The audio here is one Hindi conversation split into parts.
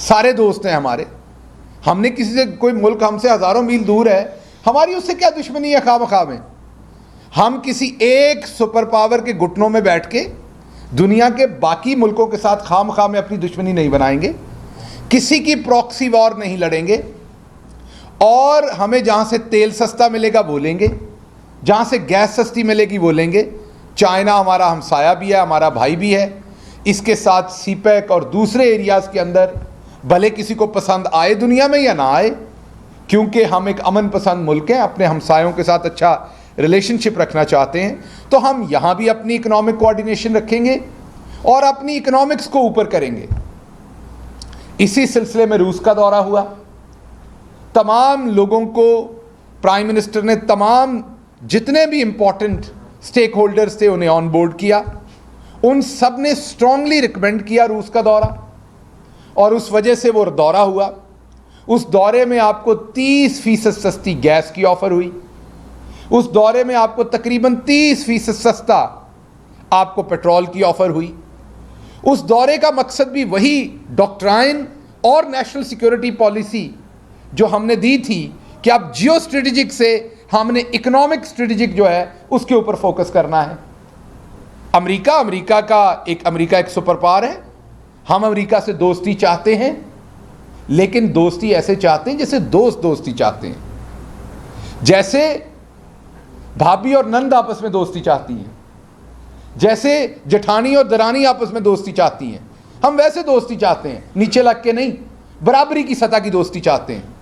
सारे दोस्त हैं हमारे। हमने किसी से, कोई मुल्क हमसे हज़ारों मील दूर है, हमारी उससे क्या दुश्मनी है खामखा में। हम किसी एक सुपर पावर के घुटनों में बैठ के दुनिया के बाकी मुल्कों के साथ खामखा में अपनी दुश्मनी नहीं बनाएंगे, किसी की प्रॉक्सी वॉर नहीं लड़ेंगे, और हमें जहाँ से तेल सस्ता मिलेगा वो लेंगे, जहाँ से गैस सस्ती मिलेगी वो लेंगे। चाइना हमारा हमसाया भी है, हमारा भाई भी है। इसके साथ सीपैक और दूसरे एरियाज़ के अंदर भले किसी को पसंद आए दुनिया में या ना आए, क्योंकि हम एक अमन पसंद मुल्क हैं, अपने हमसायों के साथ अच्छा रिलेशनशिप रखना चाहते हैं, तो हम यहाँ भी अपनी इकोनॉमिक कोऑर्डिनेशन रखेंगे और अपनी इकोनॉमिक्स को ऊपर करेंगे। इसी सिलसिले में रूस का दौरा हुआ। तमाम लोगों को प्राइम मिनिस्टर ने, तमाम जितने भी इंपॉर्टेंट स्टेक होल्डर्स थे उन्हें ऑन बोर्ड किया। उन सब ने स्ट्रांगली रिकमेंड किया रूस का दौरा, और उस वजह से वो दौरा हुआ। उस दौरे में आपको 30% सस्ती गैस की ऑफर हुई। उस दौरे में आपको तकरीबन 30% सस्ता आपको पेट्रोल की ऑफर हुई। उस दौरे का मकसद भी वही डॉक्ट्राइन और नेशनल सिक्योरिटी पॉलिसी जो हमने दी थी कि अब जियो स्ट्रेटेजिक से हमने इकोनॉमिक स्ट्रेटेजिक जो है उसके ऊपर फोकस करना है। अमेरिका एक सुपर पावर है। हम अमेरिका से दोस्ती चाहते हैं, लेकिन दोस्ती ऐसे चाहते हैं जैसे दोस्त दोस्ती चाहते हैं, जैसे भाभी और नंद आपस में दोस्ती चाहती हैं, जैसे जेठानी और दरानी आपस में दोस्ती चाहती हैं। हम वैसे दोस्ती चाहते हैं, नीचे लग के नहीं, बराबरी की सतह की दोस्ती चाहते हैं।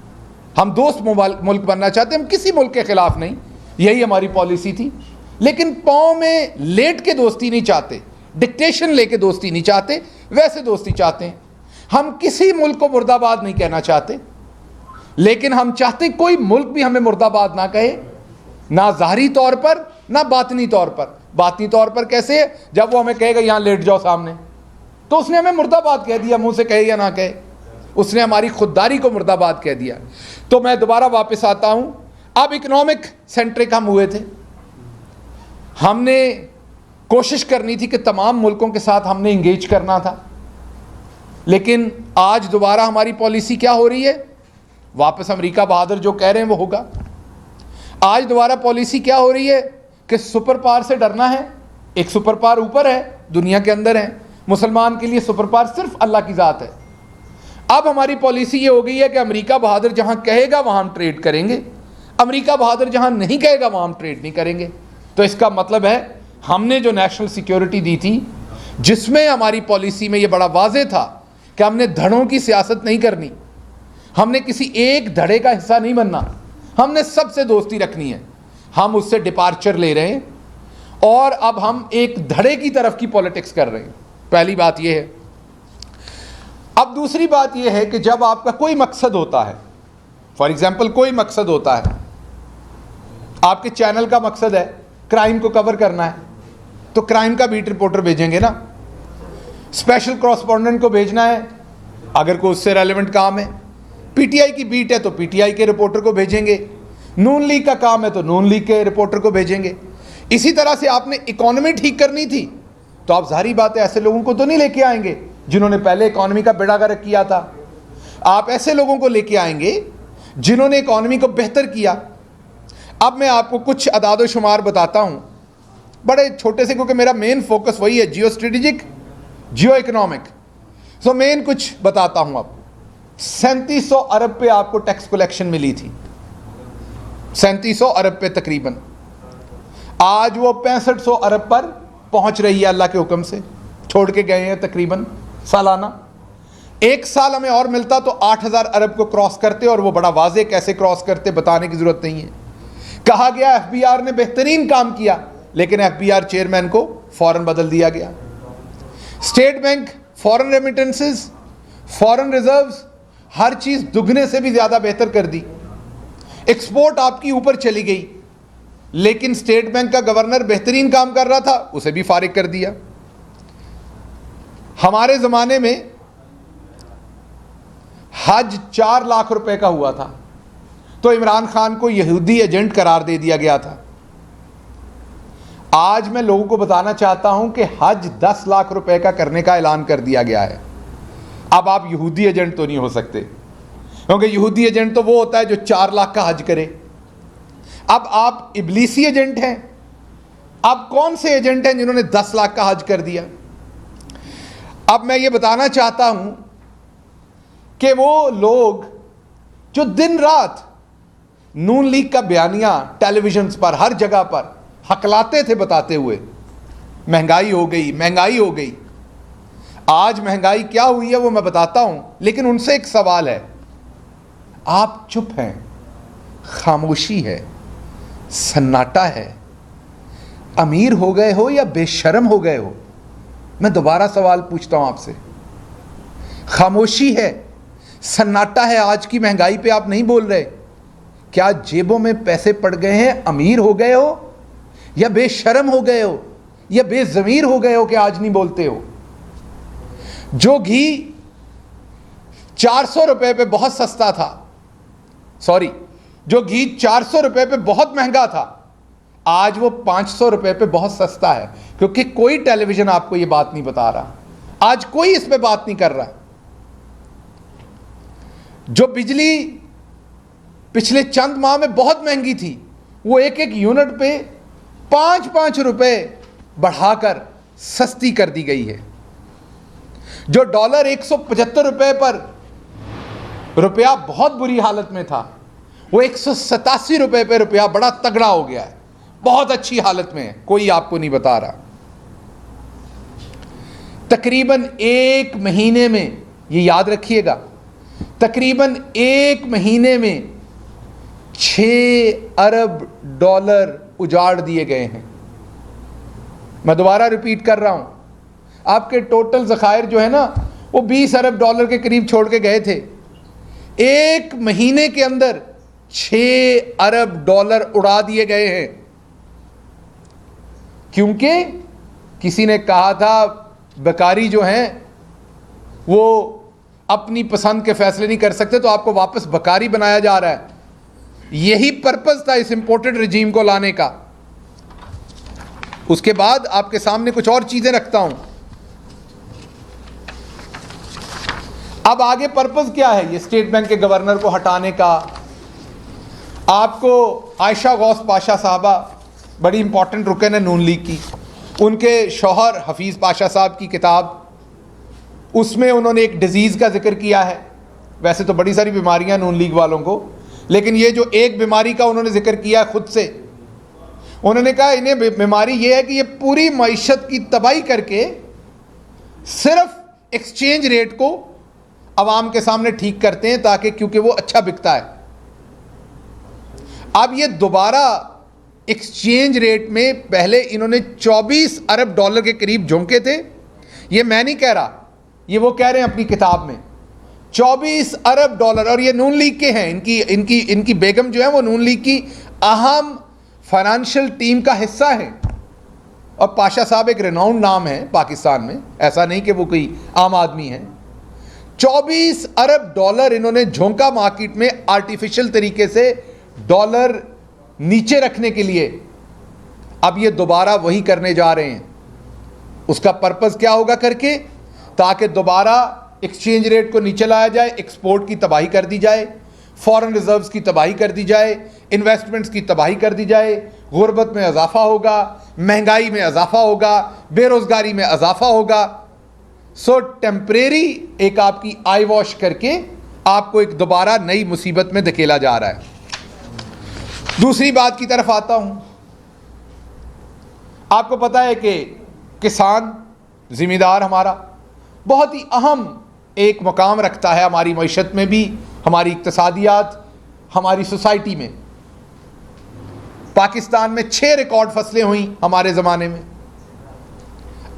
हम दोस्त मुल्क बनना चाहते हैं, हम किसी मुल्क के खिलाफ नहीं, यही हमारी पॉलिसी थी। लेकिन पाँव में लेट के दोस्ती नहीं चाहते, डिक्टेशन लेके दोस्ती नहीं चाहते, वैसे दोस्ती चाहते हैं। हम किसी मुल्क को मुर्दाबाद नहीं कहना चाहते, लेकिन हम चाहते कोई मुल्क भी हमें मुर्दाबाद ना कहे, ना ज़ाहरी तौर पर ना बातनी तौर पर। बातनी तौर पर कैसे है? जब वो हमें कहेगा यहाँ लेट जाओ सामने, तो उसने हमें मुर्दाबाद कह दिया, मुंह से कहे या ना कहे, उसने हमारी खुददारी को मुर्दाबाद कह दिया। तो मैं दोबारा वापस आता हूं। अब इकोनॉमिक सेंट्रिक हम हुए थे, हमने कोशिश करनी थी कि तमाम मुल्कों के साथ हमने इंगेज करना था, लेकिन आज दोबारा हमारी पॉलिसी क्या हो रही है? वापस अमेरिका बहादुर जो कह रहे हैं वो होगा। आज दोबारा पॉलिसी क्या हो रही है कि सुपर पावर से डरना है। एक सुपर पावर ऊपर है, दुनिया के अंदर है। मुसलमान के लिए सुपर पावर सिर्फ अल्लाह की ज़ात है। अब हमारी पॉलिसी ये हो गई है कि अमेरिका बहादुर जहां कहेगा वहां हम ट्रेड करेंगे, अमेरिका बहादुर जहां नहीं कहेगा वहां हम ट्रेड नहीं करेंगे। तो इसका मतलब है हमने जो नेशनल सिक्योरिटी दी थी, जिसमें हमारी पॉलिसी में ये बड़ा वाज़ेह था कि हमने धड़ों की सियासत नहीं करनी, हमने किसी एक धड़े का हिस्सा नहीं बनना, हमने सबसे दोस्ती रखनी है। हम उससे डिपार्चर ले रहे हैं और अब हम एक धड़े की तरफ की पॉलिटिक्स कर रहे हैं। पहली बात यह है। अब दूसरी बात यह है कि जब आपका कोई मकसद होता है, फॉर एग्जाम्पल कोई मकसद होता है, आपके चैनल का मकसद है क्राइम को कवर करना है, तो क्राइम का बीट रिपोर्टर भेजेंगे ना, स्पेशल कॉरेस्पॉन्डेंट को भेजना है अगर कोई उससे रेलेवेंट काम है, पीटीआई की बीट है तो पीटीआई के रिपोर्टर को भेजेंगे, नून लीग का काम है तो नून लीग के रिपोर्टर को भेजेंगे। इसी तरह से आपने इकॉनमी ठीक करनी थी तो आप जाहिर बात है ऐसे लोगों को तो नहीं लेके आएंगे जिन्होंने पहले इकॉनमी का बेड़ा गर्क किया था। आप ऐसे लोगों को लेके आएंगे जिन्होंने इकॉनमी को बेहतर किया। अब मैं आपको कुछ अदाद शुमार बताता हूं, बड़े छोटे से, क्योंकि मेरा मेन फोकस वही है, जियो स्ट्रेटेजिक, जियो इकोनॉमिक। सो मेन कुछ बताता हूं आपको। 3700 अरब पे आपको टैक्स कलेक्शन मिली थी, 3700 अरब पे तकरीबन। आज वो 6500 अरब पर पहुंच रही है, अल्लाह के हुक्म से छोड़ के गए हैं तकरीबन सालाना। एक साल हमें और मिलता तो 8000 अरब को क्रॉस करते, और वो बड़ा वाजे कैसे क्रॉस करते बताने की जरूरत नहीं है। कहा गया एफबीआर ने बेहतरीन काम किया, लेकिन एफबीआर चेयरमैन को फौरन बदल दिया गया। State Bank foreign remittances, foreign reserves, हर चीज दुगने से भी ज्यादा बेहतर कर दी। एक्सपोर्ट आपकी ऊपर चली गई, लेकिन स्टेट बैंक का गवर्नर बेहतरीन काम कर रहा था, उसे भी फारिग कर दिया। हमारे जमाने में हज 4 लाख रुपए का हुआ था, तो इमरान खान को यहूदी एजेंट करार दे दिया गया था। आज मैं लोगों को बताना चाहता हूं कि हज 10 लाख रुपए का करने का ऐलान कर दिया गया है। अब आप यहूदी एजेंट तो नहीं हो सकते, क्योंकि यहूदी एजेंट तो वो होता है जो 4 लाख का हज करे। अब आप इब्लीसी एजेंट हैं। अब कौन से एजेंट हैं जिन्होंने 10 लाख का हज कर दिया? अब मैं ये बताना चाहता हूं कि वो लोग जो दिन रात नून लीग का बयानिया टेलीविजन पर हर जगह पर हकलाते थे बताते हुए महंगाई हो गई, महंगाई हो गई। आज महंगाई क्या हुई है वो मैं बताता हूं, लेकिन उनसे एक सवाल है, आप चुप हैं, खामोशी है, सन्नाटा है, अमीर हो गए हो या बेशर्म हो गए हो? मैं दोबारा सवाल पूछता हूं आपसे। खामोशी है, सन्नाटा है, आज की महंगाई पे आप नहीं बोल रहे। क्या जेबों में पैसे पड़ गए हैं, अमीर हो गए हो, या बेशर्म हो गए हो, या बेज़मीर हो गए हो कि आज नहीं बोलते हो? जो घी 400 रुपए पे बहुत सस्ता था, सॉरी, जो घी 400 रुपए पे बहुत महंगा था, आज वो 500 रुपए पे बहुत सस्ता है, क्योंकि कोई टेलीविजन आपको ये बात नहीं बता रहा। आज कोई इस पे बात नहीं कर रहा। जो बिजली पिछले चंद माह में बहुत महंगी थी, वो एक एक यूनिट पे 5-5 रुपए बढ़ाकर सस्ती कर दी गई है। जो डॉलर 175 रुपए पर रुपया बहुत बुरी हालत में था, वो 187 रुपए पे रुपया बड़ा तगड़ा हो गया है, बहुत अच्छी हालत में है, कोई आपको नहीं बता रहा। तकरीबन 1 महीने में, ये याद रखिएगा, तकरीबन 1 महीने में 6 अरब डॉलर उजाड़ दिए गए हैं। मैं दोबारा रिपीट कर रहा हूं, आपके टोटल ज़खायर जो है ना, वो 20 अरब डॉलर के करीब छोड़ के गए थे। 1 महीने के अंदर 6 अरब डॉलर उड़ा दिए गए हैं, क्योंकि किसी ने कहा था बेकारी जो हैं वो अपनी पसंद के फैसले नहीं कर सकते, तो आपको वापस बेकारी बनाया जा रहा है। यही पर्पस था इस इंपोर्टेड रजीम को लाने का। उसके बाद आपके सामने कुछ और चीजें रखता हूं। अब आगे पर्पस क्या है? ये स्टेट बैंक के गवर्नर को हटाने का। आपको आयशा गौस पाशा साहबा बड़ी इंपॉर्टेंट रुकन है नून लीग की, उनके शौहर हफीज़ पाशा साहब की किताब, उसमें उन्होंने एक डिजीज़ का जिक्र किया है। वैसे तो बड़ी सारी बीमारियां नून लीग वालों को, लेकिन ये जो एक बीमारी का उन्होंने जिक्र किया खुद से, उन्होंने कहा इन्हें बीमारी ये है कि ये पूरी मईशत की तबाही करके सिर्फ एक्सचेंज रेट को आवाम के सामने ठीक करते हैं, ताकि क्योंकि वो अच्छा बिकता है। अब ये दोबारा एक्सचेंज रेट में पहले इन्होंने 24 अरब डॉलर के करीब झोंके थे। ये मैं नहीं कह रहा, ये वो कह रहे हैं अपनी किताब में, 24 अरब डॉलर। और ये नून लीग के हैं, इनकी बेगम जो है वो नून लीग की अहम फाइनेंशियल टीम का हिस्सा है। और पाशा साहब एक रिनाउंड नाम है पाकिस्तान में, ऐसा नहीं कि वो कोई आम आदमी है। 24 अरब डॉलर इन्होंने झोंका मार्केट में आर्टिफिशियल तरीके से डॉलर नीचे रखने के लिए। अब ये दोबारा वही करने जा रहे हैं। उसका पर्पस क्या होगा करके, ताकि दोबारा एक्सचेंज रेट को नीचे लाया जाए, एक्सपोर्ट की तबाही कर दी जाए, फॉरेन रिजर्व्स की तबाही कर दी जाए, इन्वेस्टमेंट्स की तबाही कर दी जाए, गुर्बत में इजाफा होगा, महंगाई में इजाफा होगा, बेरोजगारी में इजाफा होगा। सो टेम्परेरी एक आपकी आई वॉश करके आपको एक दोबारा नई मुसीबत में धकेला जा रहा है। दूसरी बात की तरफ आता हूं। आपको पता है कि किसान जिम्मेदार हमारा बहुत ही अहम एक मकाम रखता है हमारी मईशत में भी, हमारी इक्तसादियात, हमारी सोसाइटी में। पाकिस्तान में 6 रिकॉर्ड फसलें हुई हमारे ज़माने में।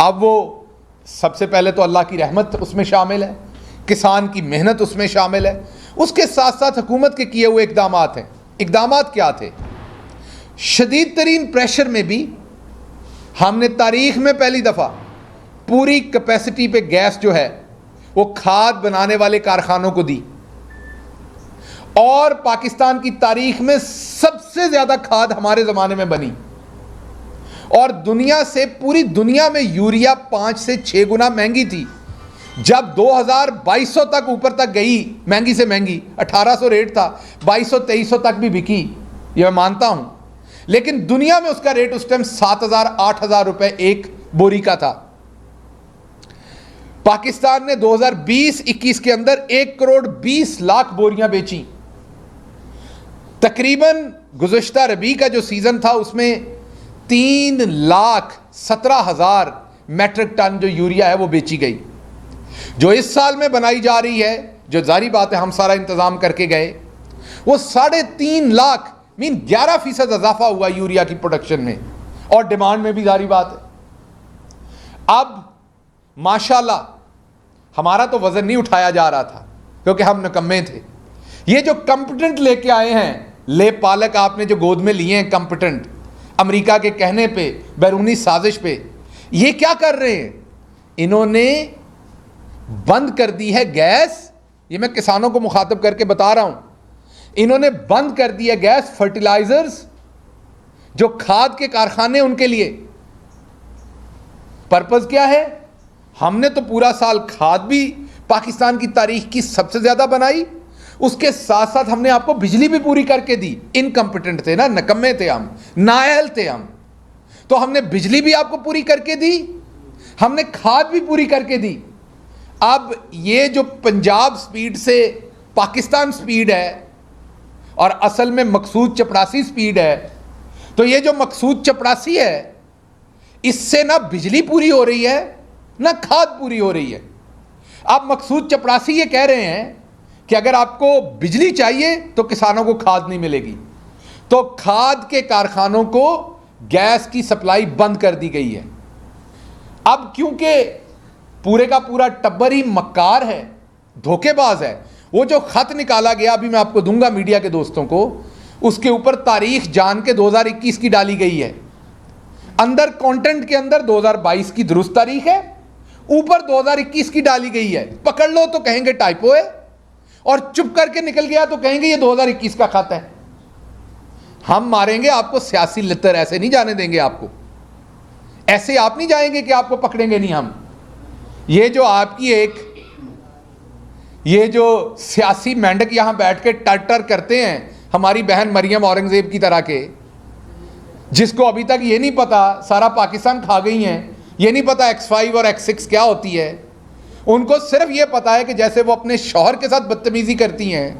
अब वो सबसे पहले तो अल्लाह की रहमत उसमें शामिल है, किसान की मेहनत उसमें शामिल है, उसके साथ साथ हुकूमत के किए हुए इकदामात हैं। इकदामात क्या थे? शदीद तरीन प्रेशर में भी हमने तारीख में पहली दफ़ा पूरी कैपेसिटी पे गैस जो है वो खाद बनाने वाले कारखानों को दी, और पाकिस्तान की तारीख में सबसे ज़्यादा खाद हमारे ज़माने में बनी। और दुनिया से, पूरी दुनिया में यूरिया 5 से 6 गुना महंगी थी, जब 2200 तक ऊपर तक गई, महंगी से महंगी 1800 रेट था, 2200-2300 तक भी बिकी, ये मैं मानता हूं, लेकिन दुनिया में उसका रेट उस टाइम 7000-8000 रुपए एक बोरी का था। पाकिस्तान ने 2020-21 के अंदर 1,20,00,000 बोरियां बेची। तकरीबन गुज़श्ता रबी का जो सीजन था उसमें 3,17,000 मैट्रिक टन जो यूरिया है वो बेची गई। जो इस साल में बनाई जा रही है, जो जारी बात है हम सारा इंतजाम करके गए, वो 3.5 लाख मीन 11% इजाफा हुआ यूरिया की प्रोडक्शन में, और डिमांड में भी जारी बात है। अब माशाल्लाह हमारा तो वजन नहीं उठाया जा रहा था क्योंकि हम निकम्मे थे। ये जो कंपिटेंट लेके आए हैं, ले पालक आपने जो गोद में लिए हैं कंपिटेंट, अमेरिका के कहने पे, बैरूनी साजिश पे, ये क्या कर रहे हैं? इन्होंने बंद कर दी है गैस। ये मैं किसानों को मुखातब करके बता रहा हूं, इन्होंने बंद कर दिया गैस फर्टिलाइजर्स, जो खाद के कारखाने उनके लिए। पर्पस क्या है? हमने तो पूरा साल खाद भी पाकिस्तान की तारीख की सबसे ज्यादा बनाई, उसके साथ साथ हमने आपको बिजली भी पूरी करके दी। इनकम्पिटेंट थे ना, नकम्मे थे हम, नाअहल थे हम, तो हमने बिजली भी आपको पूरी करके दी, हमने खाद भी पूरी करके दी। अब ये जो पंजाब स्पीड से पाकिस्तान स्पीड है और असल में मकसूद चपड़ासी स्पीड है, तो ये जो मकसूद चपड़ासी है, इससे ना बिजली पूरी हो रही है ना खाद पूरी हो रही है। अब मकसूद चपड़ासी ये कह रहे हैं कि अगर आपको बिजली चाहिए तो किसानों को खाद नहीं मिलेगी, तो खाद के कारखानों को गैस की सप्लाई बंद कर दी गई है। अब क्योंकि पूरे का पूरा टब्बर ही मक्कार है, धोखेबाज है, वो जो खत निकाला गया, अभी मैं आपको दूंगा मीडिया के दोस्तों को, उसके ऊपर तारीख जान के 2021 की डाली गई है, अंदर कंटेंट के अंदर 2022 की दुरुस्त तारीख है, ऊपर 2021 की डाली गई है। पकड़ लो तो कहेंगे टाइपो है, और चुप करके निकल गया तो कहेंगे ये 2021 का खत है। हम मारेंगे आपको सियासी लितर, ऐसे नहीं जाने देंगे आपको, ऐसे आप नहीं जाएंगे कि आपको पकड़ेंगे नहीं हम। ये जो आपकी ये जो सियासी मेंढक यहां बैठ के टर करते हैं, हमारी बहन मरियम औरंगजेब की तरह के, जिसको अभी तक ये नहीं पता सारा पाकिस्तान खा गई हैं, ये नहीं पता X5 और X6 क्या होती है, उनको सिर्फ ये पता है कि जैसे वो अपने शौहर के साथ बदतमीजी करती हैं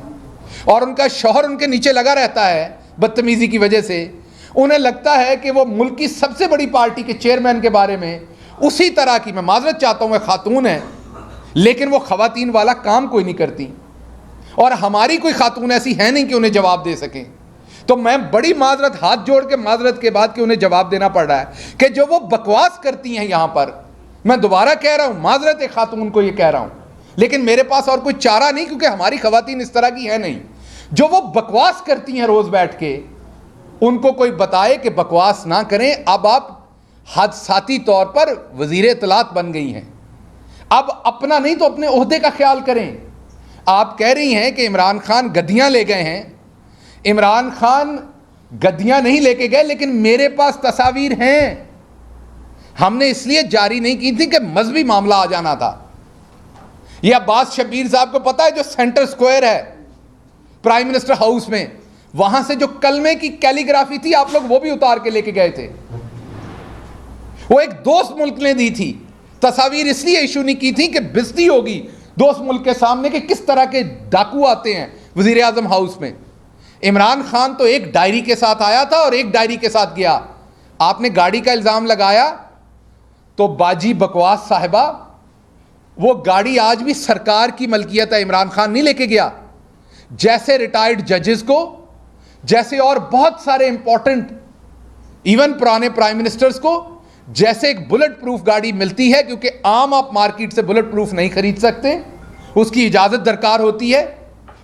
और उनका शौहर उनके नीचे लगा रहता है बदतमीजी की वजह से, उन्हें लगता है कि वो मुल्क की सबसे बड़ी पार्टी के चेयरमैन के बारे में उसी तरह की, मैं माजरत चाहता हूँ, वह खातून है लेकिन वो खवातीन वाला काम कोई नहीं करती, और हमारी कोई खातून ऐसी है नहीं कि उन्हें जवाब दे सकें। तो मैं बड़ी माजरत, हाथ जोड़ के माजरत के बाद कि उन्हें जवाब देना पड़ रहा है कि जो वो बकवास करती हैं यहां पर, मैं दोबारा कह रहा हूं, माजरत एक खातून को ये कह रहा हूं, लेकिन मेरे पास और कोई चारा नहीं, क्योंकि हमारी खवातीन इस तरह की है नहीं। जो वो बकवास करती हैं रोज बैठ के, उनको कोई बताए कि बकवास ना करें। अब आप हादसाती तौर पर वजीर इत्तलात बन गई हैं, अब अपना नहीं तो अपने ओहदे का ख्याल करें। आप कह रही हैं कि इमरान खान गद्दियां ले गए हैं। इमरान खान गद्दियां नहीं लेके गए, लेकिन मेरे पास तस्वीर हैं। हमने इसलिए जारी नहीं की थी कि मजहबी मामला आ जाना था। यह अब्बास शब्बीर साहब को पता है, जो सेंटर स्क्वायर है प्राइम मिनिस्टर हाउस में, वहां से जो कलमे की कैलीग्राफी थी, आप लोग वो भी उतार के लेके गए थे। वो एक दोस्त मुल्क ने दी थी। तस्वीर इसलिए इशू नहीं की थी कि बेइज्जती होगी दोस्त मुल्क के सामने कि किस तरह के डाकू आते हैं वजीर आजम हाउस में। इमरान खान तो एक डायरी के साथ आया था और एक डायरी के साथ गया। आपने गाड़ी का इल्ज़ाम लगाया तो बाजी बकवास साहिबा, वो गाड़ी आज भी सरकार की मलकियत है, इमरान खान नहीं लेके गया। जैसे रिटायर्ड जजेस को, जैसे और बहुत सारे इंपॉर्टेंट, इवन पुराने प्राइम मिनिस्टर्स को, जैसे एक बुलेट प्रूफ गाड़ी मिलती है, क्योंकि आम आप मार्केट से बुलेट प्रूफ नहीं खरीद सकते, उसकी इजाज़त दरकार होती है,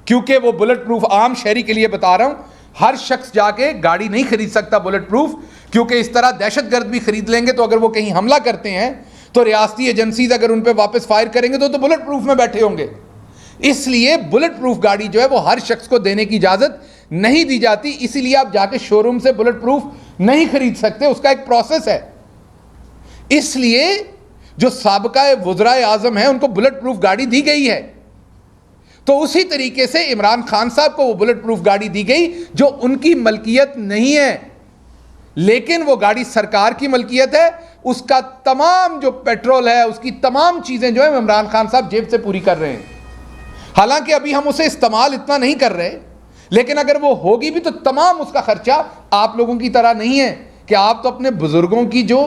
क्योंकि वो बुलेट प्रूफ, आम शहरी के लिए बता रहा हूं, हर शख्स जाके गाड़ी नहीं खरीद सकता बुलेट प्रूफ, क्योंकि इस तरह दहशतगर्द भी खरीद लेंगे तो अगर वो कहीं हमला करते हैं तो रियासती एजेंसीज अगर उन पर वापस फायर करेंगे तो बुलेट प्रूफ में बैठे होंगे। इसलिए बुलेट प्रूफ गाड़ी जो है वो हर शख्स को देने की इजाज़त नहीं दी जाती, इसीलिए आप जाके शोरूम से बुलेट प्रूफ नहीं खरीद सकते, उसका एक प्रोसेस है। इसलिए जो साबका वज़राए आज़म है उनको बुलेट प्रूफ गाड़ी दी गई है, तो उसी तरीके से इमरान खान साहब को वो बुलेट प्रूफ गाड़ी दी गई जो उनकी मलकियत नहीं है, लेकिन वो गाड़ी सरकार की मलकियत है। उसका तमाम जो पेट्रोल है, उसकी तमाम चीज़ें जो है इमरान खान साहब जेब से पूरी कर रहे हैं। हालांकि अभी हम उसे इस्तेमाल इतना नहीं कर रहे, लेकिन अगर वो होगी भी तो तमाम उसका खर्चा आप लोगों की तरह नहीं है कि आप तो अपने बुजुर्गों की जो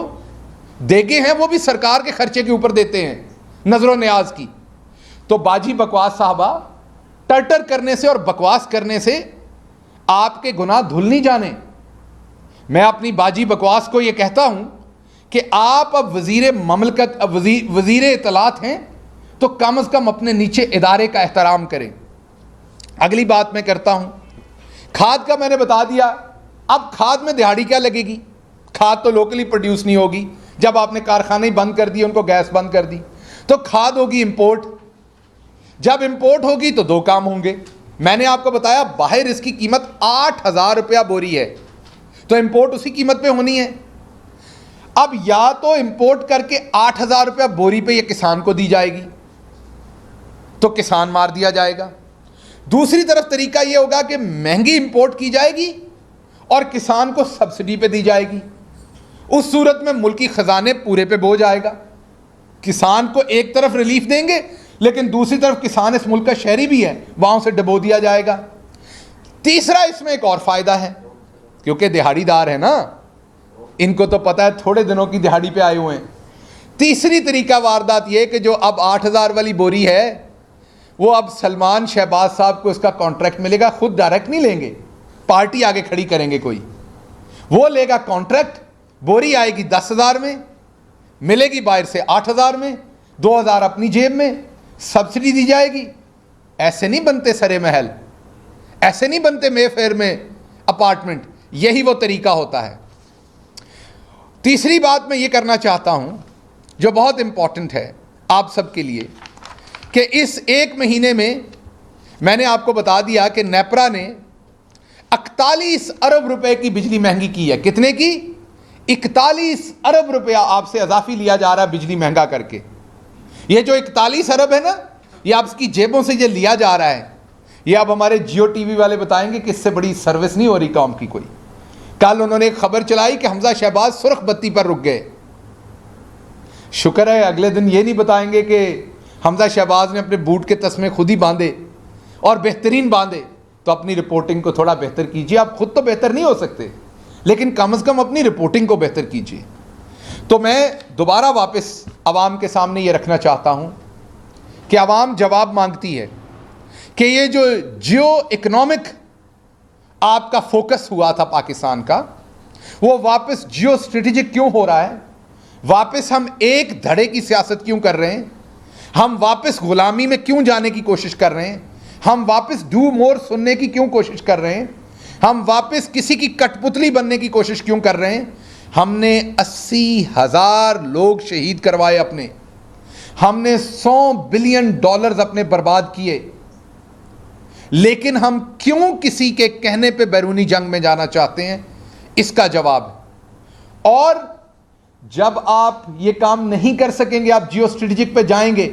देगे हैं वो भी सरकार के खर्चे के ऊपर देते हैं, नजरो न्याज की। तो बाजी बकवास साहबा, टर्टर करने से और बकवास करने से आपके गुनाह धुल नहीं जाने। मैं अपनी बाजी बकवास को यह कहता हूं कि आप अब वजीर ममलकत, अब वजीर इतलात हैं, तो कम अज कम अपने नीचे इदारे का एहतराम करें। अगली बात मैं करता हूं, खाद का मैंने बता दिया। अब खाद में दिहाड़ी क्या लगेगी? खाद तो लोकली प्रोड्यूस नहीं होगी। जब आपने कारखाने बंद कर दिए, उनको गैस बंद कर दी, तो खाद होगी इंपोर्ट। जब इंपोर्ट होगी तो दो काम होंगे। मैंने आपको बताया बाहर इसकी कीमत 8,000 रुपया बोरी है, तो इंपोर्ट उसी कीमत पे होनी है। अब या तो इंपोर्ट करके 8,000 रुपया बोरी पे ये किसान को दी जाएगी, तो किसान मार दिया जाएगा। दूसरी तरफ तरीका यह होगा कि महंगी इंपोर्ट की जाएगी और किसान को सब्सिडी पे दी जाएगी। उस सूरत में मुल्की खजाने पूरे पे बोझ आएगा। किसान को एक तरफ रिलीफ देंगे, लेकिन दूसरी तरफ किसान इस मुल्क का शहरी भी है, वहां से डबो दिया जाएगा। तीसरा इसमें एक और फायदा है, क्योंकि दिहाड़ीदार है ना, इनको तो पता है थोड़े दिनों की दिहाड़ी पे आए हुए हैं। तीसरी तरीका वारदात यह कि जो अब 8,000 वाली बोरी है, वो अब सलमान शहबाज साहब को इसका कॉन्ट्रैक्ट मिलेगा। खुद डायरेक्ट नहीं लेंगे, पार्टी आगे खड़ी करेंगे कोई, वो लेगा कॉन्ट्रैक्ट। बोरी आएगी 10,000 में, मिलेगी बाहर से 8,000 में, 2,000 अपनी जेब में, सब्सिडी दी जाएगी। ऐसे नहीं बनते सरे महल, ऐसे नहीं बनते मेफेयर में अपार्टमेंट। यही वो तरीका होता है। तीसरी बात मैं ये करना चाहता हूं जो बहुत इंपॉर्टेंट है आप सबके लिए, कि इस एक महीने में मैंने आपको बता दिया कि नेपरा ने 41 अरब रुपए की बिजली महंगी की है। कितने की? 41 अरब रुपया आपसे अजाफी लिया जा रहा है बिजली महंगा करके। ये जो 41 अरब है ना, ये आपकी जेबों से ये लिया जा रहा है। ये अब हमारे जियो टीवी वाले बताएंगे कि इससे बड़ी सर्विस नहीं हो रही कौम की कोई। कल उन्होंने एक खबर चलाई कि हमजा शहबाज सुर्ख बत्ती पर रुक गए। शुक्र है अगले दिन ये नहीं बताएंगे कि हमजा शहबाज ने अपने बूट के तस्मे खुद ही बांधे और बेहतरीन बांधे। तो अपनी रिपोर्टिंग को थोड़ा बेहतर कीजिए। आप खुद तो बेहतर नहीं हो सकते, लेकिन कम से कम अपनी रिपोर्टिंग को बेहतर कीजिए। तो मैं दोबारा वापस आवाम के सामने ये रखना चाहता हूँ कि आवाम जवाब मांगती है कि ये जो जियो इकोनॉमिक आपका फोकस हुआ था पाकिस्तान का, वो वापस जियो स्ट्रेटेजिक क्यों हो रहा है? वापस हम एक धड़े की सियासत क्यों कर रहे हैं? हम वापस गुलामी में क्यों जाने की कोशिश कर रहे हैं? हम वापस डू मोर सुनने की क्यों कोशिश कर रहे हैं? हम वापस किसी की कठपुतली बनने की कोशिश क्यों कर रहे हैं? हमने 80,000 लोग शहीद करवाए अपने, हमने $100 बिलियन अपने बर्बाद किए, लेकिन हम क्यों किसी के कहने पे बैरूनी जंग में जाना चाहते हैं? इसका जवाब। और जब आप ये काम नहीं कर सकेंगे, आप जियो स्ट्रेटेजिक पे जाएंगे,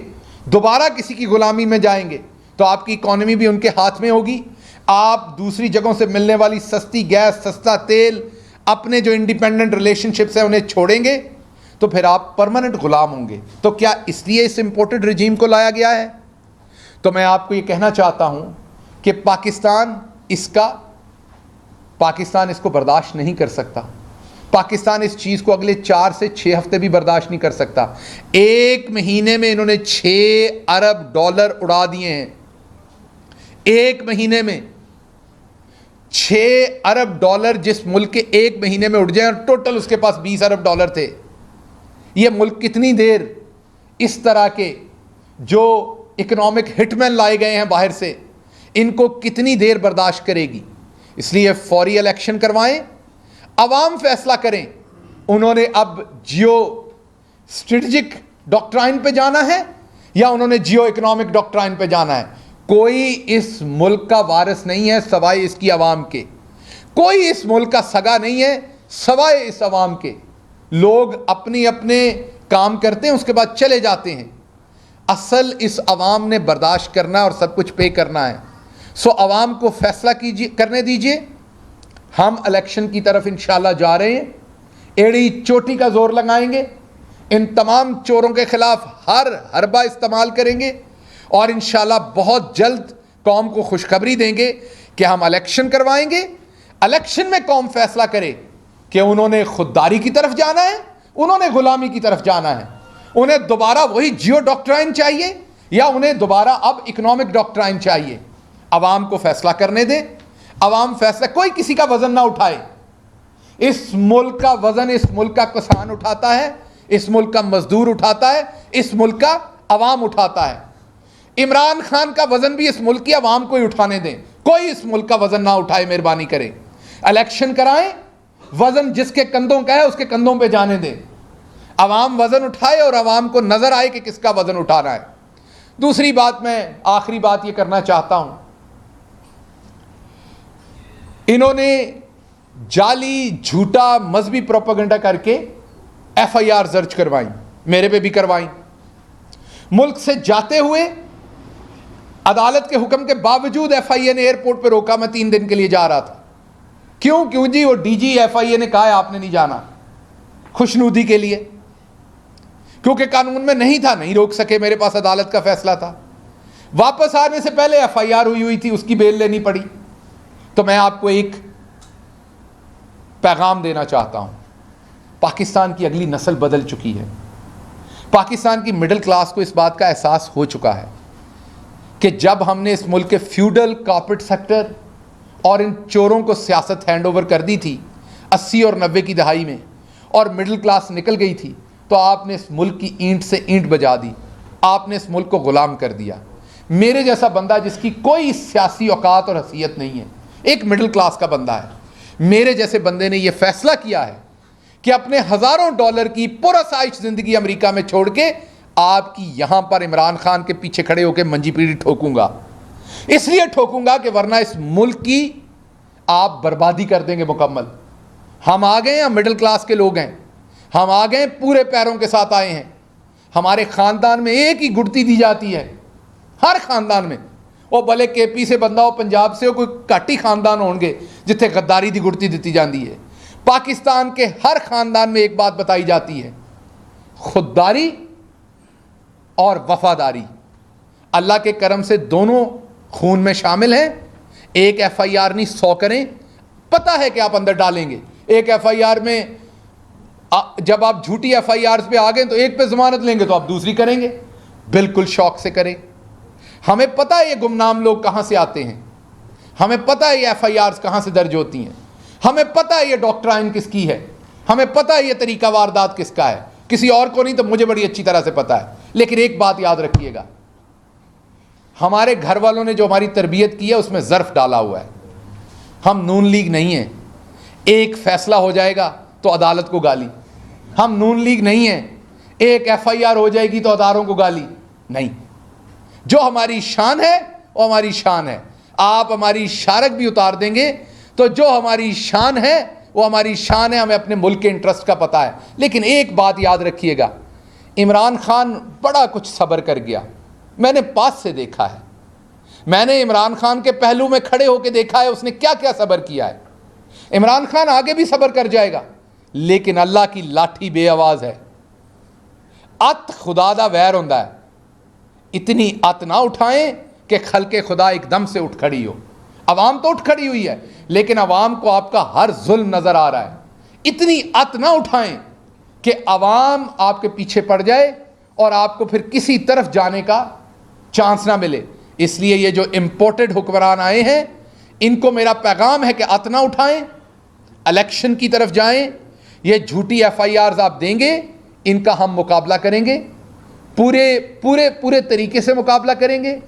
दोबारा किसी की गुलामी में जाएंगे, तो आपकी इकोनॉमी भी उनके हाथ में होगी। आप दूसरी जगहों से मिलने वाली सस्ती गैस, सस्ता तेल, अपने जो इंडिपेंडेंट रिलेशनशिप्स हैं उन्हें छोड़ेंगे, तो फिर आप परमानेंट गुलाम होंगे। तो क्या इसलिए इस इंपोर्टेड रिजीम को लाया गया है? तो मैं आपको ये कहना चाहता हूं कि पाकिस्तान इसको बर्दाश्त नहीं कर सकता। पाकिस्तान इस चीज़ को अगले 4 से 6 हफ्ते भी बर्दाश्त नहीं कर सकता। एक महीने में इन्होंने $6 अरब उड़ा दिए हैं। एक महीने में $6 अरब जिस मुल्क के एक महीने में उड़ जाए, और टोटल उसके पास $20 अरब थे। ये मुल्क कितनी देर इस तरह के जो इकोनॉमिक हिटमैन लाए गए हैं बाहर से, इनको कितनी देर बर्दाश्त करेगी? इसलिए फौरी इलेक्शन करवाएं, अवाम फैसला करें। उन्होंने अब जियो स्ट्रेटेजिक डॉक्ट्राइन पे जाना है या उन्होंने जियो इकोनॉमिक डॉक्ट्राइन पे जाना है? कोई इस मुल्क का वारिस नहीं है सवाए इसकी अवाम के। कोई इस मुल्क का सगा नहीं है सवाए इस अवाम के। लोग अपनी अपने काम करते हैं, उसके बाद चले जाते हैं। असल इस अवाम ने बर्दाश्त करना है और सब कुछ पे करना है। सो अवाम को फैसला कीजिए, करने दीजिए। हम इलेक्शन की तरफ इंशाल्लाह जा रहे हैं, एड़ी चोटी का जोर लगाएंगे, इन तमाम चोरों के खिलाफ हर हरबा इस्तेमाल करेंगे और इंशाल्लाह बहुत जल्द कौम को खुशखबरी देंगे कि हम इलेक्शन करवाएंगे। इलेक्शन में कौम फैसला करे कि उन्होंने खुददारी की तरफ जाना है, उन्होंने गुलामी की तरफ जाना है, उन्हें दोबारा वही जियो डॉक्ट्राइन चाहिए या उन्हें दोबारा अब इकोनॉमिक डॉक्ट्राइन चाहिए। अवाम को फैसला करने दें। अवाम फैसला, कोई किसी का वजन ना उठाए। इस मुल्क का वजन इस मुल्क का किसान उठाता है, इस मुल्क का मजदूर उठाता है, इस मुल्क का अवाम उठाता है। इमरान खान का वजन भी इस मुल्क की अवाम को ही उठाने दें, कोई इस मुल्क का वजन ना उठाए, मेहरबानी करें। इलेक्शन कराएं, वजन जिसके कंधों का है उसके कंधों पे जाने दें। अवाम वजन उठाए और अवाम को नजर आए कि किसका वजन उठाना है। दूसरी बात, मैं आखिरी बात यह करना चाहता हूं, इन्होंने जाली झूठा मजहबी प्रोपेगेंडा करके FIR दर्ज करवाई, मेरे पे भी करवाई। मुल्क से जाते हुए अदालत के हुक्म के बावजूद FIA ने एयरपोर्ट पे रोका। मैं 3 दिन के लिए जा रहा था। क्यों जी? वो DG FIA ने कहा है आपने नहीं जाना, खुशनुदी के लिए, क्योंकि कानून में नहीं था, नहीं रोक सके, मेरे पास अदालत का फैसला था। वापस आने से पहले FIR हुई थी, उसकी बेल लेनी पड़ी। तो मैं आपको एक पैगाम देना चाहता हूं, पाकिस्तान की अगली नस्ल बदल चुकी है। पाकिस्तान की मिडिल क्लास को इस बात का एहसास हो चुका है कि जब हमने इस मुल्क के फ्यूडल कॉर्पोरेट सेक्टर और इन चोरों को सियासत हैंड ओवर कर दी थी 80 और 90 की दहाई में, और मिडिल क्लास निकल गई थी, तो आपने इस मुल्क की ईंट से ईंट बजा दी, आपने इस मुल्क को गुलाम कर दिया। मेरे जैसा बंदा जिसकी कोई सियासी औकात और हैसियत नहीं है, एक मिडिल क्लास का बंदा है, मेरे जैसे बंदे ने यह फैसला किया है कि अपने हज़ारों डॉलर की पुरसाइश ज़िंदगी अमेरिका में छोड़ के आपकी यहां पर इमरान खान के पीछे खड़े होकर मंजी पीढ़ी ठोकूंगा। इसलिए ठोकूंगा कि वरना इस मुल्क की आप बर्बादी कर देंगे मुकम्मल। हम आ गए हैं, हम मिडिल क्लास के लोग हैं, हम आ गए पूरे पैरों के साथ आए हैं। हमारे ख़ानदान में एक ही गुड़ती दी जाती है, हर ख़ानदान में, वो भले KP से बंदा हो, पंजाब से हो, कोई घट ही खानदान होंगे जिथे गद्दारी की गुड़ती दी जाती है। पाकिस्तान के हर ख़ानदान में एक बात बताई जाती है, खुददारी और वफादारी। अल्लाह के करम से दोनों खून में शामिल हैं। एक FIR नहीं 100 करें, पता है कि आप अंदर डालेंगे। एक FIR में जब आप झूठी FIR पे आ गए तो एक पे जमानत लेंगे तो आप दूसरी करेंगे, बिल्कुल शौक से करें। हमें पता है ये गुमनाम लोग कहां से आते हैं, हमें पता है ये FIRs कहां से दर्ज होती हैं, हमें पता है ये डॉक्ट्राइन किसकी है, हमें पता है ये तरीका वारदात किसका है। किसी और को नहीं तो मुझे बड़ी अच्छी तरह से पता है। लेकिन एक बात याद रखिएगा, हमारे घर वालों ने जो हमारी तरबियत की है उसमें ज़र्फ डाला हुआ है। हम नून लीग नहीं है, एक फैसला हो जाएगा तो अदालत को गाली। हम नून लीग नहीं है, एक FIR हो जाएगी तो अदारों को गाली नहीं। जो हमारी शान है वो हमारी शान है। आप हमारी शारक भी उतार देंगे तो जो हमारी शान है वो हमारी शान है, हमें अपने मुल्क के इंटरेस्ट का पता है। लेकिन एक बात याद रखिएगा, इमरान खान बड़ा कुछ सब्र कर गया, मैंने पास से देखा है, मैंने इमरान खान के पहलू में खड़े होकर देखा है उसने क्या क्या सब्र किया है। इमरान खान आगे भी सब्र कर जाएगा, लेकिन अल्लाह की लाठी बेआवाज है। अत खुदा दा वैर होंदा है, इतनी अत ना उठाएं कि खलके खुदा एकदम से उठ खड़ी हो। अवाम तो उठ खड़ी हुई है, लेकिन अवाम को आपका हर जुल्म नजर आ रहा है। इतनी अत ना उठाएं कि अवाम आपके पीछे पड़ जाए और आपको फिर किसी तरफ जाने का चांस ना मिले। इसलिए ये जो इंपोर्टेड हुक्मरान आए हैं, इनको मेरा पैगाम है कि अत ना उठाएं, इलेक्शन की तरफ जाएं। ये झूठी FIRs आप देंगे, इनका हम मुकाबला करेंगे, पूरे पूरे पूरे तरीके से मुकाबला करेंगे।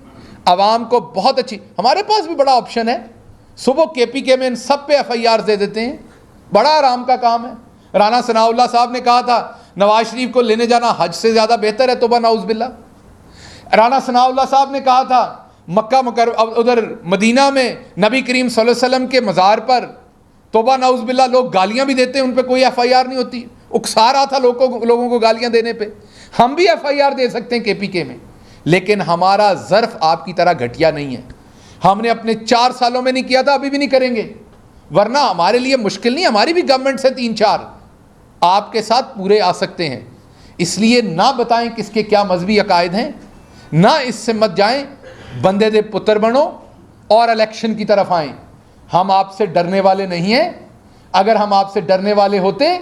अवाम को बहुत अच्छी, हमारे पास भी बड़ा ऑप्शन है, सुबह KPK में इन सब पे FIRs दे देते हैं, बड़ा आराम का काम है। राना सनाउल्लाह साहब ने कहा था नवाज शरीफ को लेने जाना हज से ज़्यादा बेहतर है, तोबा नाउज़ बिल्ला। राना सनाउल्लाह साहब ने कहा था मक्का उधर मदीना में नबी करीम सल्लल्लाहु अलैहि वसल्लम के मज़ार पर तोबा नाउज़ बिल्ला लोग गालियाँ भी देते हैं, उन पर कोई FIR नहीं होती। उकसा रहा था लोगों को गालियां देने पे। हम भी FIR दे सकते हैं KPK में, लेकिन हमारा ज़र्फ आपकी तरह घटिया नहीं है। हमने अपने 4 सालों में नहीं किया था, अभी भी नहीं करेंगे, वरना हमारे लिए मुश्किल नहीं, हमारी भी गवर्नमेंट से 3-4 आपके साथ पूरे आ सकते हैं। इसलिए ना बताएं किसके क्या मजहबी अकायद हैं, ना इससे मत जाएं, बंदे दे पुत्र बनो और इलेक्शन की तरफ आएं। हम आपसे डरने वाले नहीं हैं। अगर हम आपसे डरने वाले होते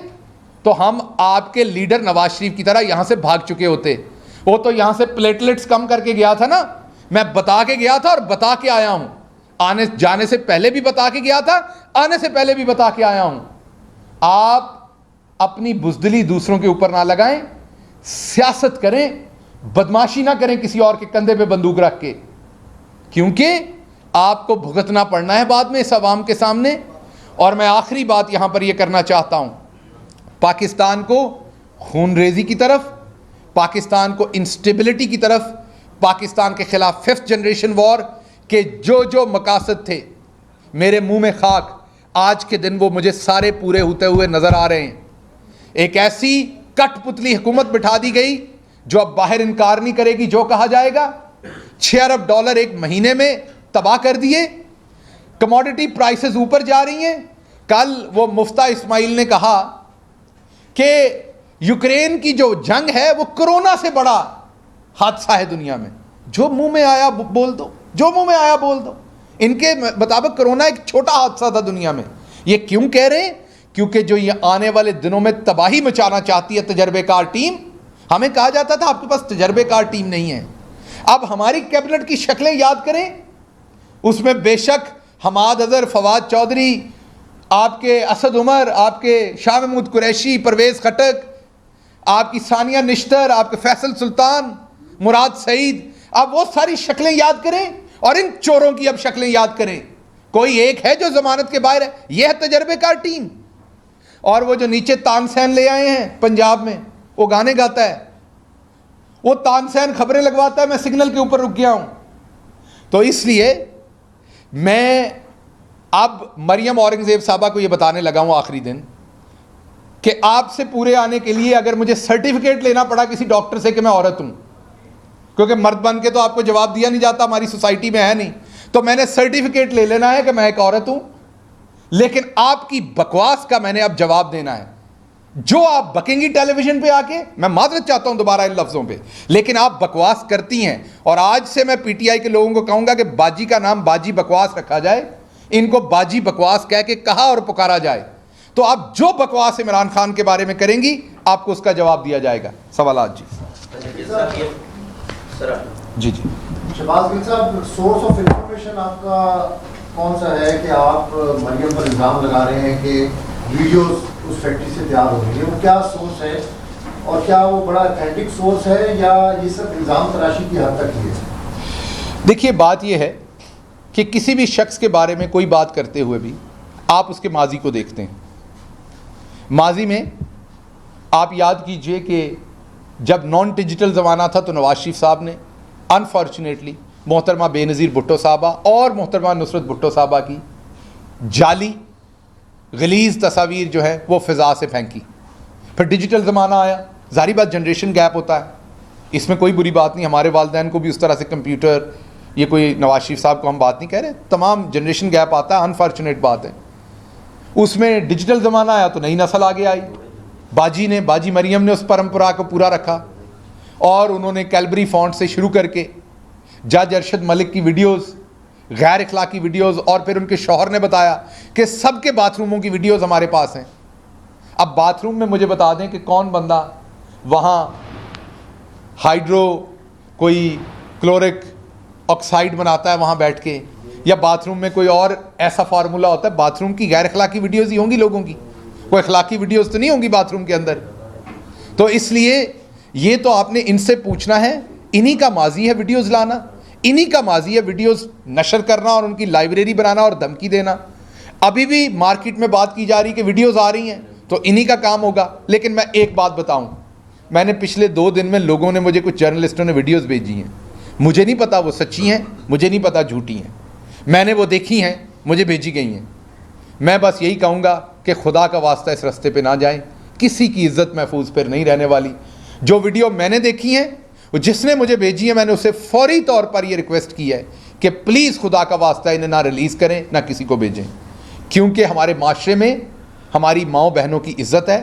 तो हम आपके लीडर नवाज शरीफ की तरह यहां से भाग चुके होते। वो तो यहां से प्लेटलेट्स कम करके गया था ना, मैं बता के गया था और बता के आया हूं। आने जाने से पहले भी बता के गया था, आने से पहले भी बता के आया हूं। आप अपनी बुजदिली दूसरों के ऊपर ना लगाएं, सियासत करें, बदमाशी ना करें किसी और के कंधे पे बंदूक रख के, क्योंकि आपको भुगतना पड़ना है बाद में इस अवाम के सामने। और मैं आखिरी बात यहां पर यह करना चाहता हूं, पाकिस्तान को खूनरेजी की तरफ, पाकिस्तान को इंस्टेबिलिटी की तरफ, पाकिस्तान के खिलाफ 5th जनरेशन वॉर के जो मकासद थे, मेरे मुंह में खाक, आज के दिन वो मुझे सारे पूरे होते हुए नजर आ रहे हैं। एक ऐसी कठपुतली हुकूमत बिठा दी गई जो अब बाहर इनकार नहीं करेगी जो कहा जाएगा। $6 अरब एक महीने में तबाह कर दिए। कमोडिटी प्राइसेस ऊपर जा रही हैं। कल वो मुफ्ता इस्माइल ने कहा कि यूक्रेन की जो जंग है वो कोरोना से बड़ा हादसा है दुनिया में। जो मुंह में आया बोल दो, जो मुंह में आया बोल दो। इनके मुताबिक कोरोना एक छोटा हादसा था दुनिया में। ये क्यों कह रहे हैं? क्योंकि जो ये आने वाले दिनों में तबाही मचाना चाहती है तजर्बेकार टीम। हमें कहा जाता था आपके पास तजर्बेकार टीम नहीं है। अब हमारी कैबिनेट की शक्लें याद करें, उसमें बेशक हमाद अजहर, फवाद चौधरी, आपके असद उमर, आपके शाह महमूद कुरैशी, परवेज़ खटक, आपकी सानिया निश्तर, आपके फैसल सुल्तान, मुराद सईद। अब वो सारी शक्लें याद करें और इन चोरों की अब शक्लें याद करें। कोई एक है जो जमानत के बाहर है? यह है तजर्बेकार टीम। और वो जो नीचे तानसेन ले आए हैं पंजाब में, वो गाने गाता है, वो तानसेन खबरें लगवाता है, मैं सिग्नल के ऊपर रुक गया हूं। तो इसलिए मैं अब मरियम औरंगजेब साहबा को ये बताने लगा हूं आखिरी दिन कि आपसे पूरे आने के लिए अगर मुझे सर्टिफिकेट लेना पड़ा किसी डॉक्टर से कि मैं औरत हूं, क्योंकि मर्द बन के तो आपको जवाब दिया नहीं जाता, हमारी सोसाइटी में है नहीं, तो मैंने सर्टिफिकेट ले लेना है कि मैं एक औरत हूं। लेकिन आपकी बकवास का मैंने अब जवाब देना है। जो आप बकेंगी टेलीविजन पे आके, मैं माजरत चाहता हूं दोबारा इन लफ्जों पे, लेकिन आप बकवास करती हैं। और आज से मैं PTI के लोगों को कहूंगा कि बाजी का नाम बाजी बकवास रखा जाए, इनको बाजी बकवास कह के कहा और पुकारा जाए। तो आप जो बकवास इमरान खान के बारे में करेंगी, आपको उसका जवाब दिया जाएगा। सवालात जी जी जी। शहबाज गिल साहब, सोर्स ऑफ इंफॉर्मेशन आपका कौन सा है कि आप मरियम पर इल्ज़ाम लगा रहे हैं कि वीडियोस उस फैक्ट्री से तैयार हो रही है? वो क्या सोर्स है और क्या वो बड़ा ऑथेंटिक सोर्स है या ये सब इल्ज़ाम तराशी की हद तक ही है? देखिए, बात यह है कि किसी भी शख्स के बारे में कोई बात करते हुए भी आप उसके माजी को देखते हैं। माजी में आप याद कीजिए कि जब नॉन डिजिटल ज़माना था तो नवाज शरीफ साहब ने अनफॉर्चुनेटली मोहतरमा बेनज़ीर भुट्टो साहबा और मोहतरमा नुसरत भुट्टो साहबा की जाली गलीज़ तस्वीर जो है वो फ़िज़ा से फेंकी। फिर डिजिटल ज़माना आया, ज़ाहिर बात जनरेशन गैप होता है, इसमें कोई बुरी बात नहीं। हमारे वालिदैन को भी उस तरह से कंप्यूटर, ये कोई नवाज शरीफ साहब को हम बात नहीं कह रहे, तमाम जनरेशन गैप आता है, अनफॉर्चुनेट बात है। उसमें डिजिटल ज़माना आया तो नई नस्ल आगे आई। बाजी मरियम ने उस परंपरा को पूरा रखा और उन्होंने कैलबरी फॉन्ट से शुरू करके जज अरशद मलिक की वीडियोस, गैर इखलाकी वीडियोस, और फिर उनके शौहर ने बताया कि सबके बाथरूमों की वीडियोस हमारे पास हैं। अब बाथरूम में मुझे बता दें कि कौन बंदा वहाँ हाइड्रो कोई क्लोरिक ऑक्साइड बनाता है वहाँ बैठ के, या बाथरूम में कोई और ऐसा फार्मूला होता है। बाथरूम की गैर इखलाकी वीडियोज़ ही होंगी लोगों की, कोई इखलाकी वीडियोज़ तो नहीं होंगी बाथरूम के अंदर। तो इसलिए ये तो आपने इनसे पूछना है, इन्हीं का माजी है वीडियोज़ लाना, इन्हीं का माजी है वीडियोज़ नशर करना और उनकी लाइब्रेरी बनाना और धमकी देना। अभी भी मार्केट में बात की जा रही कि वीडियोज़ आ रही हैं तो इन्हीं का काम होगा। लेकिन मैं एक बात बताऊं, मैंने पिछले 2 दिन में लोगों ने मुझे, कुछ जर्नलिस्टों ने वीडियोज़ भेजी हैं, मुझे नहीं पता वो सच्ची हैं, मुझे नहीं पता झूठी हैं, मैंने वो देखी हैं, मुझे भेजी गई हैं। मैं बस यही कहूँगा कि खुदा का वास्ता इस रास्ते पे ना जाएं, किसी की इज्जत महफूज फिर नहीं रहने वाली। जो वीडियो मैंने देखी है, जिसने मुझे भेजी है, मैंने उसे फौरी तौर पर यह रिक्वेस्ट की है कि प्लीज़ खुदा का वास्ता इन्हें ना रिलीज़ करें, ना किसी को भेजें, क्योंकि हमारे माशरे में हमारी माओ बहनों की इज्जत है,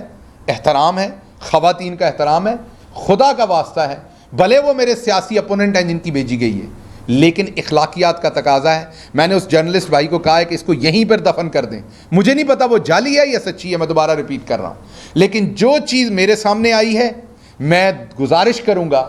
एहतराम है, ख़वातीन का एहतराम है। खुदा का वास्ता है, भले वो मेरे सियासी अपोनेंट हैं जिनकी भेजी गई है, लेकिन इखलाकियात का तकाजा है। मैंने उस जर्नलिस्ट भाई को कहा है कि इसको यहीं पर दफन कर दें। मुझे नहीं पता वो जाली है या सच्ची है, मैं दोबारा रिपीट कर रहा हूँ, लेकिन जो चीज़ मेरे सामने आई है, मैं गुजारिश करूँगा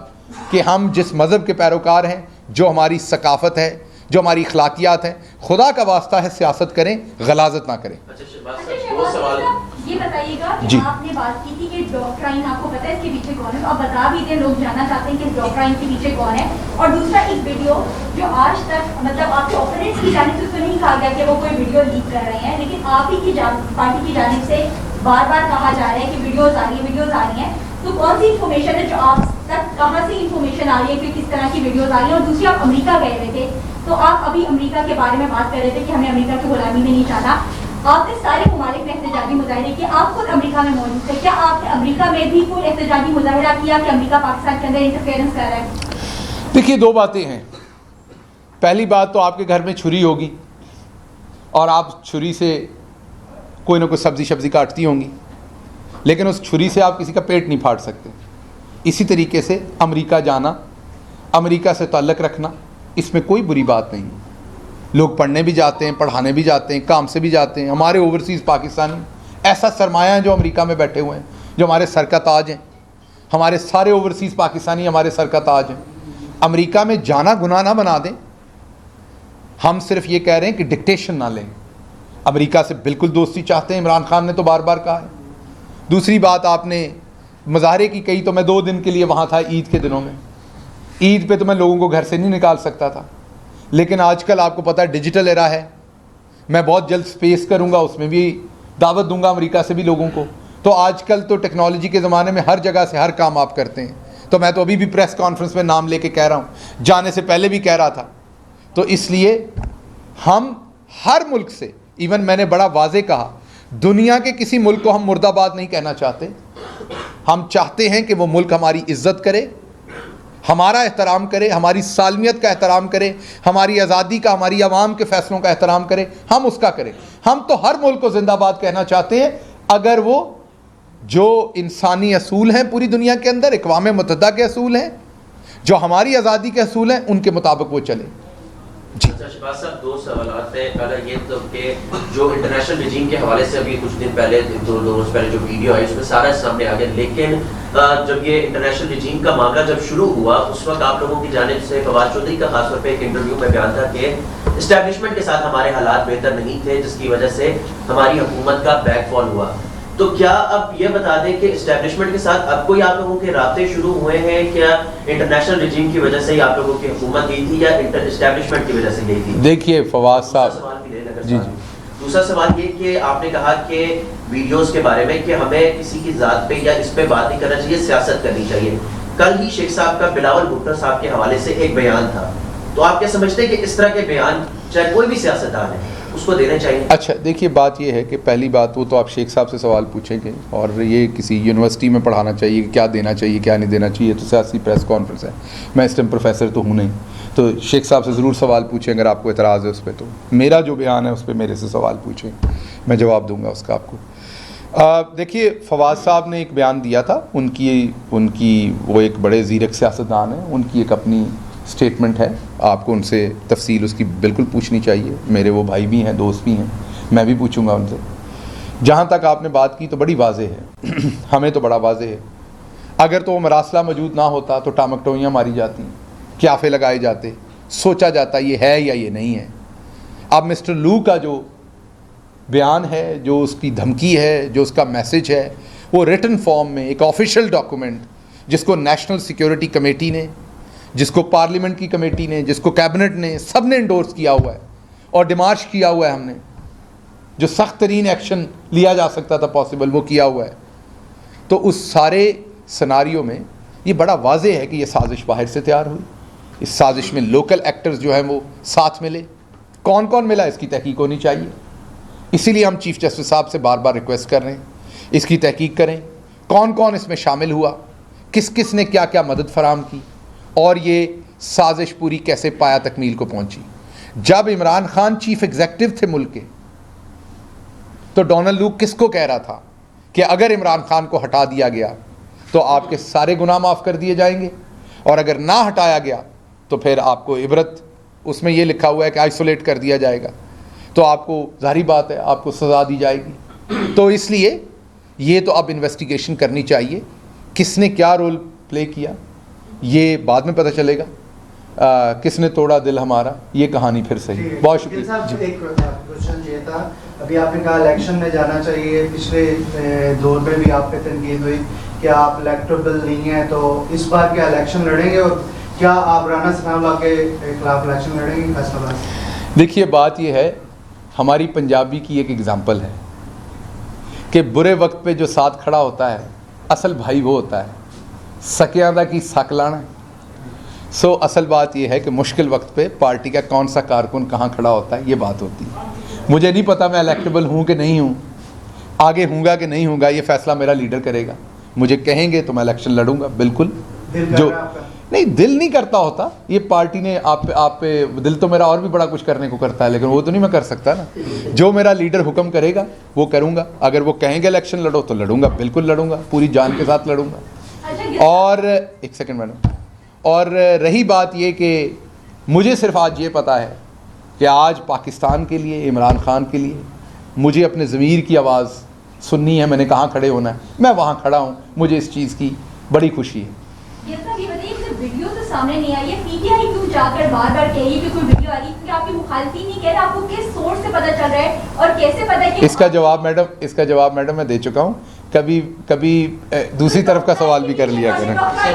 कि हम जिस मज़हब के पैरोकार हैं, जो हमारी सकाफ़त है, जो हमारी अखलाकियात हैं, खुदा का वास्ता है सियासत करें, गलाजत ना करें। दो सवाल ये बताइएगा कि जी। आपने बात की थी कि डॉक्ट्राइन आपको पता है इसके पीछे कौन है, तो आप बता भी दें, लोग जानना चाहते हैं कि डॉक्ट्राइन के पीछे कौन है। और दूसरा, एक वीडियो जो आज तक मतलब आपके ओपोनेंट्स की जानिब से तो नहीं कहा गया कि वो कोई वीडियो लीक कर रहे हैं, लेकिन आप ही की पार्टी की जानिब से बार बार कहा जा रहा है कि वीडियोज आ रही है। तो कौन सी इन्फॉर्मेशन है जो आप तक, कहाँ से इन्फॉर्मेशन आ रही है कि किस तरह की वीडियोज आ रही है? और दूसरी, आप अमेरिका गए हुए थे, तो आप अभी अमेरिका के बारे में बात कर रहे थे कि हमें अमेरिका की गुलामी में नहीं जाना। आपने सारे ममालिक में एहतजाजी मुजाहिरे किए, आप खुद अमेरिका में मौजूद थे, क्या आपने अमेरिका में भी कोई एहतजाजी मुजाहिरा किया कि अमेरिका पाकिस्तान के अंदर इंटरफेरेंस कर रहा है? देखिए, दो बातें हैं। पहली बात तो आपके घर में छुरी होगी और आप छुरी से कोई ना कोई सब्जी काटती होंगी, लेकिन उस छुरी से आप किसी का पेट नहीं फाड़ सकते। इसी तरीके से अमेरिका जाना, अमेरिका से ताल्लुक़ रखना, इसमें कोई बुरी बात नहीं है। लोग पढ़ने भी जाते हैं, पढ़ाने भी जाते हैं, काम से भी जाते हैं। हमारे ओवरसीज़ पाकिस्तानी ऐसा सरमाया है जो अमेरिका में बैठे हुए हैं, जो हमारे सर का ताज हैं। हमारे सारे ओवरसीज़ पाकिस्तानी हमारे सर का ताज हैं। अमेरिका में जाना गुनाह ना बना दें। हम सिर्फ ये कह रहे हैं कि डिक्टेशन ना लें। अमेरिका से बिल्कुल दोस्ती चाहते हैं, इमरान खान ने तो बार बार कहा है। दूसरी बात आपने मुजाहरे की कही, तो मैं 2 दिन के लिए वहाँ था ईद के दिनों में। ईद पे तो मैं लोगों को घर से नहीं निकाल सकता था, लेकिन आजकल आपको पता है डिजिटल एरा है। मैं बहुत जल्द स्पेस करूँगा, उसमें भी दावत दूंगा अमेरिका से भी लोगों को। तो आजकल तो टेक्नोलॉजी के ज़माने में हर जगह से हर काम आप करते हैं। तो मैं तो अभी भी प्रेस कॉन्फ्रेंस में नाम लेके कह रहा हूँ, जाने से पहले भी कह रहा था। तो इसलिए हम हर मुल्क से, इवन मैंने बड़ा वाज़े कहा, दुनिया के किसी मुल्क को हम मुर्दाबाद नहीं कहना चाहते। हम चाहते हैं कि वो मुल्क हमारी इज़्ज़त करे, हमारा एहतराम करे, हमारी सालमियत का एहतराम करे, हमारी आज़ादी का, हमारी आवाम के फ़ैसलों का एहतराम करे, हम उसका करें। हम तो हर मुल्क को जिंदाबाद कहना चाहते हैं, अगर वो जो इंसानी असूल हैं पूरी दुनिया के अंदर, इक़वाम मुत्तहिदा के असूल हैं, जो हमारी आज़ादी के असूल हैं, उनके मुताबिक वो चले। जी शहबाज साहब, 2 सवाल हैं। पहला ये तो कि जो इंटरनेशनल रजीम के हवाले से अभी कुछ दिन पहले, 2 रोज़ पहले जो वीडियो आई उसमें सारा सामने आ गया, लेकिन जब ये इंटरनेशनल रजीम का मामला जब शुरू हुआ, उस वक्त आप लोगों की जानिब से फवाद चौधरी का खासतौर पे एक इंटरव्यू में बयान था कि इस्टेब्लिशमेंट के साथ हमारे हालात बेहतर नहीं थे, जिसकी वजह से हमारी हुकूमत का बैकफॉल हुआ। तो क्या अब ये बता दें कि इस्टेब्लिशमेंट के साथ अब कोई आप लोगों के राब्ते शुरू हुए हैं? क्या इंटरनेशनल रजीम की वजह से ही आप लोगों की हुकूमत गई थी या इस्टेब्लिशमेंट की वजह से गई थी? देखिए फवाद साहब, जी। दूसरा सवाल ये कि आपने कहा कि वीडियोस के बारे में कि हमें किसी की जात पे या इस पे बात नहीं करना चाहिए, सियासत करनी चाहिए। कल ही शेख साहब का बिलावल भुट्टो साहब के हवाले से एक बयान था, तो आप क्या समझते हैं कि इस तरह के बयान चाहे कोई भी सियासतदान है उसको देने चाहिए? अच्छा, देखिए बात यह है कि पहली बात वो तो आप शेख साहब से सवाल पूछेंगे, और ये किसी यूनिवर्सिटी में पढ़ाना चाहिए कि क्या देना चाहिए क्या नहीं देना चाहिए, तो सियासी प्रेस कॉन्फ्रेंस है। मैं इस टाइम प्रोफेसर तो हूँ नहीं, तो शेख साहब से ज़रूर सवाल पूछें अगर आपको एतराज़ है उस पर। तो मेरा जो बयान है उस पर मेरे से सवाल पूछें, मैं जवाब दूँगा उसका आपको। देखिए फवाद साहब ने एक बयान दिया था, उनकी वो एक बड़े ज़ीरक सियासतदान हैं, उनकी एक अपनी स्टेटमेंट है, आपको उनसे तफसील उसकी बिल्कुल पूछनी चाहिए। मेरे वो भाई भी हैं, दोस्त भी हैं, मैं भी पूछूंगा उनसे। जहाँ तक आपने बात की तो बड़ी वाज़े है हमें तो बड़ा वाज़े है। अगर तो वो मरासला मौजूद ना होता तो टामकटोइयाँ मारी जाती, क्याफ़े लगाए जाते, सोचा जाता ये है या ये नहीं है। अब मिस्टर लू का जो बयान है, जो उसकी धमकी है, जो उसका मैसेज है, वो रिटन फॉर्म में एक ऑफिशियल डॉक्यूमेंट, जिसको नेशनल सिक्योरिटी कमेटी ने, जिसको पार्लियामेंट की कमेटी ने, जिसको कैबिनेट ने, सब ने इंडोर्स किया हुआ है और डिमार्च किया हुआ है हमने, जो सख्त तरीन एक्शन लिया जा सकता था पॉसिबल, वो किया हुआ है। तो उस सारे सिनारियों में ये बड़ा वाज़े है कि ये साजिश बाहर से तैयार हुई। इस साजिश में लोकल एक्टर्स जो हैं वो साथ मिले, कौन कौन मिला इसकी तहकीक होनी चाहिए। इसीलिए हम चीफ जस्टिस साहब से बार बार रिक्वेस्ट कर रहे हैं, इसकी तहकीक करें, कौन कौन इसमें शामिल हुआ, किस किस ने क्या क्या मदद फराम की और ये साजिश पूरी कैसे पाया तकमील को पहुंची। जब इमरान खान चीफ एग्जीक्यूटिव थे मुल्क के, तो डोनाल्ड लूक किसको कह रहा था कि अगर इमरान खान को हटा दिया गया तो आपके सारे गुनाह माफ़ कर दिए जाएंगे, और अगर ना हटाया गया तो फिर आपको इबरत, उसमें यह लिखा हुआ है कि आइसोलेट कर दिया जाएगा, तो आपको जाहिर बात है आपको सज़ा दी जाएगी। तो इसलिए ये तो अब इन्वेस्टिगेशन करनी चाहिए, किसने क्या रोल प्ले किया ये बाद में पता चलेगा। किसने तोड़ा दिल हमारा, ये कहानी फिर सही। बहुत शुक्रिया। एक क्वेश्चन ये था, अभी आपने कहा इलेक्शन में जाना चाहिए, पिछले दौर में भी आप पे तनकीद हुई कि आप इलेक्टेबल नहीं हैं, तो इस बार क्या इलेक्शन लड़ेंगे और क्या आप राना सनाउल्लाह के खिलाफ इलेक्शन लड़ेंगे फैसलाबाद से? देखिए बात यह है, हमारी पंजाबी की एक एग्ज़ाम्पल है कि बुरे वक्त पे जो साथ खड़ा होता है असल भाई वो होता है, सकियां दा की सक लाना। सो असल बात यह है कि मुश्किल वक्त पे पार्टी का कौन सा कारकुन कहाँ खड़ा होता है ये बात होती है। मुझे नहीं पता मैं इलेक्टेबल हूँ कि नहीं हूँ, आगे हूँगा कि नहीं हूँगा ये फ़ैसला मेरा लीडर करेगा। मुझे कहेंगे तो मैं इलेक्शन लड़ूंगा बिल्कुल। जो नहीं दिल नहीं करता होता, ये पार्टी ने आप पे दिल तो मेरा और भी बड़ा कुछ करने को करता है, लेकिन वो तो नहीं मैं कर सकता ना। जो मेरा लीडर हुक्म करेगा वो करूँगा, अगर वो कहेंगे इलेक्शन लड़ो तो लड़ूंगा, बिल्कुल लड़ूंगा, पूरी जान के साथ लड़ूंगा। और एक सेकंड मैडम, और रही बात ये कि मुझे सिर्फ आज ये पता है कि आज पाकिस्तान के लिए, इमरान खान के लिए मुझे अपने ज़मीर की आवाज़ सुननी है। मैंने कहाँ खड़े होना है, मैं वहाँ खड़ा हूँ, मुझे इस चीज़ की बड़ी खुशी है। ये बताइए कि वीडियो तो सामने नहीं आई है, पीटीआई क्यों जाकर बार बार कह रही है कि कोई वीडियो आ रही है, क्योंकि आपकी मुखालफी नहीं कह रहा, आपको किस सोर्स से पता चल रहा है और कैसे पता है कि इसका जवाब मैडम मैं दे चुका हूँ। कभी दूसरी तरफ का सवाल भी कर लिया करें।